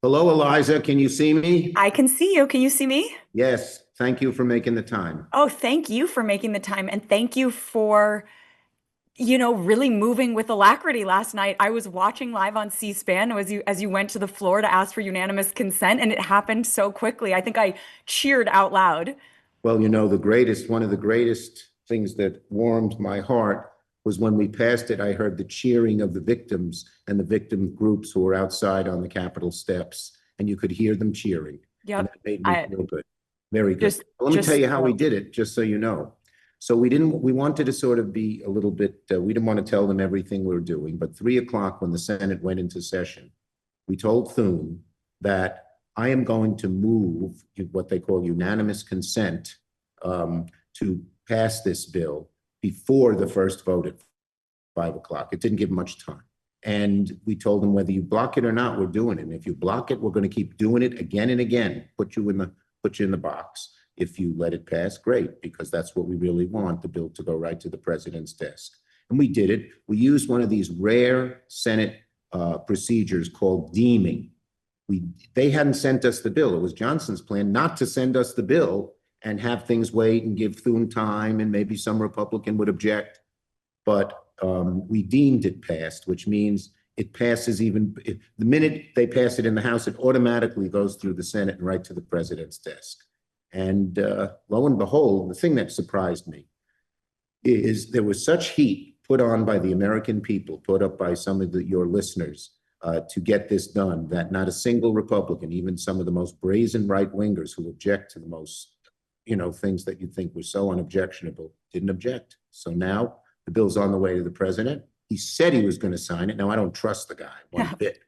Hello, Eliza. Can you see me? I can see you. Can you see me? Yes. Thank you for making the time. Oh, thank you for making the time and thank you for, really moving with alacrity last night. I was watching live on C-SPAN as you went to the floor to ask for unanimous consent and it happened so quickly. I think I cheered out loud. Well, one of the greatest things that warmed my heart was when we passed it. I heard the cheering of the victims and the victim groups who were outside on the Capitol steps, and you could hear them cheering. And Yep. that made me I feel good. Very good. just Well, let me tell just you how we thrilled. did it, just so you know. So we wanted to sort of be a little bit, we didn't want to tell them everything we were doing, but 3 o'clock when the Senate went into session, we told Thune that I am going to move what they call unanimous consent to pass this bill before the first vote at 5 o'clock. It didn't give much time. And we told them whether you block it or not, we're doing it. And if you block it, we're going to keep doing it again and again, put you in the box. If you let it pass, great, because that's what we really want, the bill to go right to the president's desk. And we did it. We used one of these rare Senate procedures called deeming. They hadn't sent us the bill. It was Johnson's plan not to send us the bill and have things wait and give Thune time, and maybe some Republican would object. But we deemed it passed, which means it passes the minute they pass it in the House, it automatically goes through the Senate and right to the president's desk. And lo and behold, the thing that surprised me is there was such heat put on by the American people, put up by some of your listeners to get this done, that not a single Republican, even some of the most brazen right-wingers who object to the most, things that you think were so unobjectionable, didn't object. So now the bill's on the way to the president. He said he was going to sign it. Now, I don't trust the guy one Yeah. bit,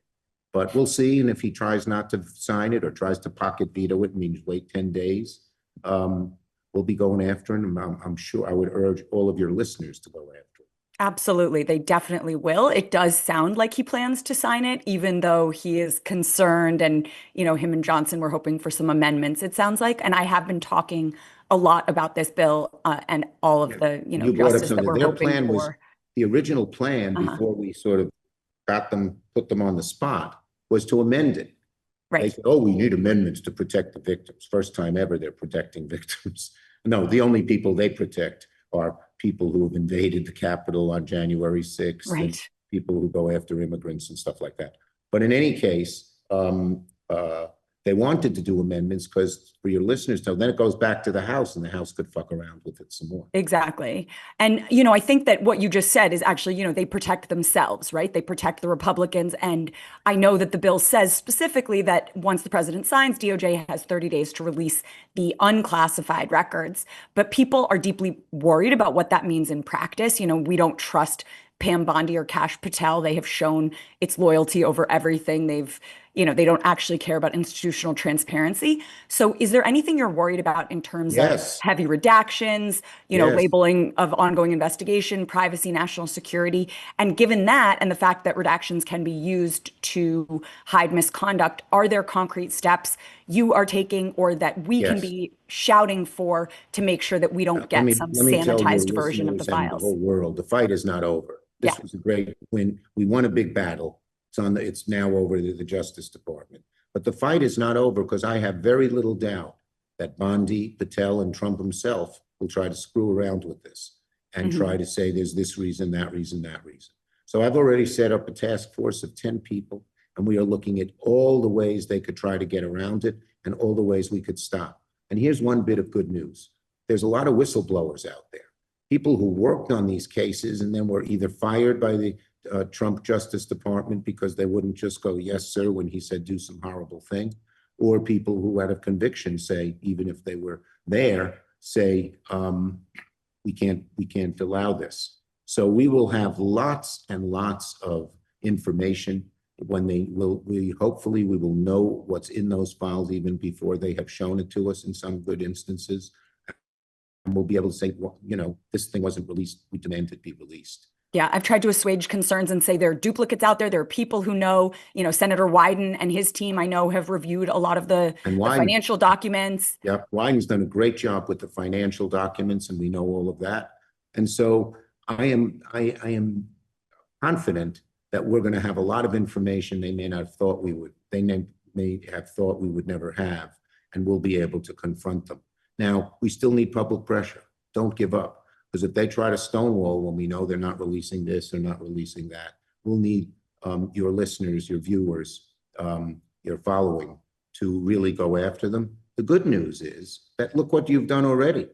but we'll see. And if he tries not to sign it or tries to pocket veto it, means wait 10 days, we'll be going after him. I'm sure I would urge all of your listeners to go after him. Absolutely. They definitely will. It does sound like he plans to sign it, even though he is concerned. And, him and Johnson were hoping for some amendments, it sounds like. And I have been talking a lot about this bill and all of Yeah. the, You brought up justice that something. we're Their hoping plan was for. the original plan Uh-huh. before we sort of put them on the spot was to amend it. They Right. said, oh, we need amendments to protect the victims. First time ever they're protecting victims. No, the only people they protect are people who have invaded the Capitol on January 6th and Right. people who go after immigrants and stuff like that. But in any case, they wanted to do amendments because for your listeners to know, then it goes back to the House and the House could fuck around with it some more. Exactly. And, I think that what you just said is actually, they protect themselves, right? They protect the Republicans. And I know that the bill says specifically that once the president signs, DOJ has 30 days to release the unclassified records. But people are deeply worried about what that means in practice. We don't trust Pam Bondi or Kash Patel. They have shown its loyalty over everything. They don't actually care about institutional transparency. So is there anything you're worried about in terms of Yes, heavy redactions, yes. labeling of ongoing investigation, privacy, national security? And given that, and the fact that redactions can be used to hide misconduct, are there concrete steps you are taking or that we can Yes. be shouting for to make sure that we don't Let get me some let me tell your sanitized version of the listeners and the files? whole world, the fight is not over. Yeah. This was a great win. We won a big battle. It's now over to the Justice Department. But the fight is not over because I have very little doubt that Bondi, Patel, and Trump himself will try to screw around with this and Mhm. try to say there's this reason, that reason, that reason. So I've already set up a task force of 10 people, and we are looking at all the ways they could try to get around it and all the ways we could stop. And here's one bit of good news. There's a lot of whistleblowers out there, people who worked on these cases and then were either fired by the Trump Justice Department because they wouldn't just go, yes, sir, when he said do some horrible thing, or people who out of conviction say, even if they were there, say, we can't allow this. So we will have lots and lots of information when we hopefully we will know what's in those files even before they have shown it to us in some good instances. And we'll be able to say, well, this thing wasn't released. We demand it be released. Yeah, I've tried to assuage concerns and say there are duplicates out there. There are people who know, Senator Wyden and his team, I know, have reviewed a lot of And the why financial documents. Yeah, Wyden's done a great job with the financial documents, and we know all of that. And so I am confident that we're going to have a lot of information they may not have thought we would. may have thought we would never have, and we'll be able to confront them. Now, we still need public pressure. Don't give up, because if they try to stonewall when we know they're not releasing this or not releasing that, we'll need your listeners, your viewers, your following to really go after them. The good news is that look what you've done already.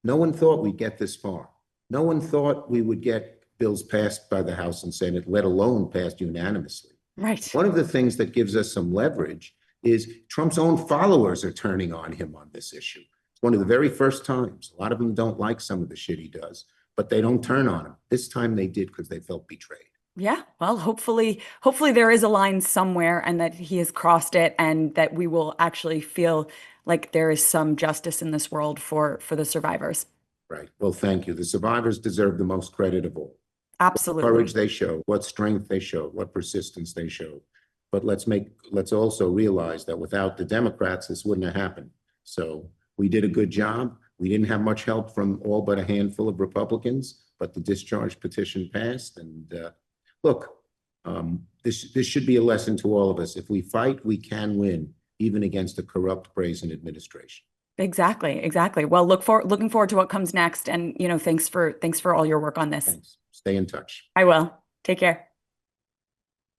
No one thought we'd get this far. No one thought we would get bills passed by the House and Senate, let alone passed unanimously. Right. One of the things that gives us some leverage is Trump's own followers are turning on him on this issue. It's one of the very first times. A lot of them don't like some of the shit he does, but they don't turn on him. This time they did because they felt betrayed. Yeah, well, hopefully there is a line somewhere and that he has crossed it and that we will actually feel like there is some justice in this world for the survivors. Right. Well, thank you. The survivors deserve the most credit of all. Absolutely. What courage they showed, what strength they showed, what persistence they showed. But let's also realize that without the Democrats, this wouldn't have happened. So we did a good job. We didn't have much help from all but a handful of Republicans, but the discharge petition passed. And look, this should be a lesson to all of us. If we fight, we can win, even against a corrupt, brazen administration. Exactly. Well, looking forward to what comes next. And, thanks for all your work on this. Thanks. Stay in touch. I will. Take care.